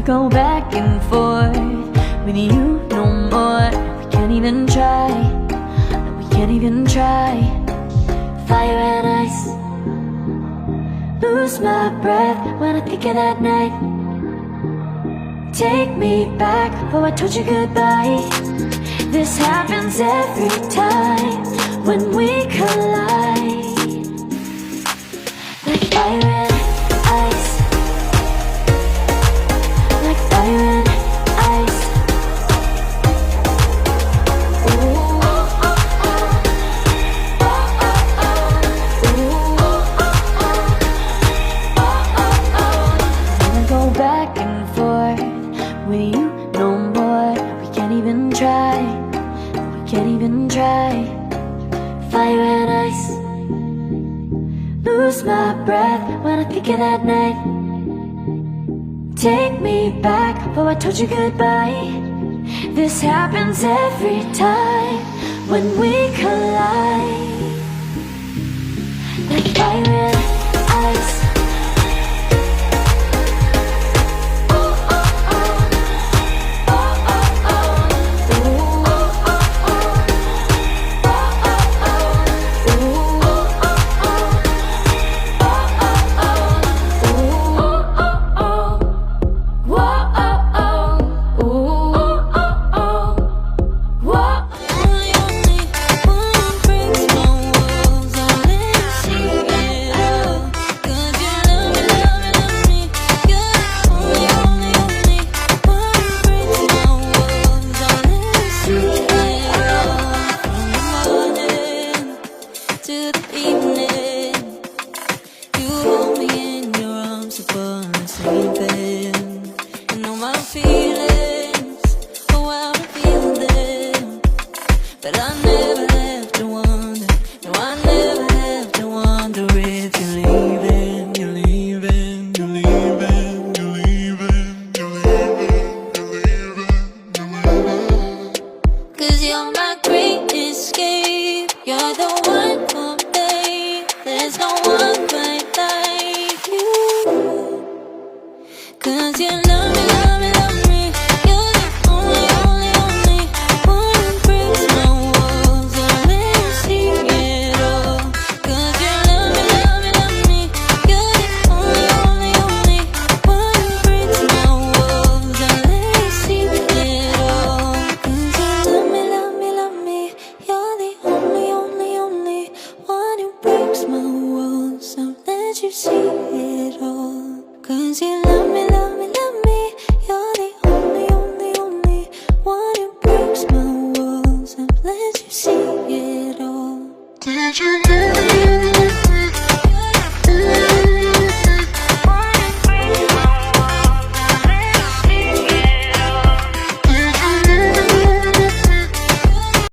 go back and forth with you no more. We can't even try, no, we can't even try. Fire and ice, lose my breath when I think of that night. Take me back, oh I told you goodbye. This happens every time when we collide. Like fire and ice, like fire and ice. Ooh. Wanna go back and forth with you no more. We can't even try, we can't even try. Fire and ice, lose my breath when I think of that night. Take me back, oh I told you goodbye. This happens every time when we collide. Like fire and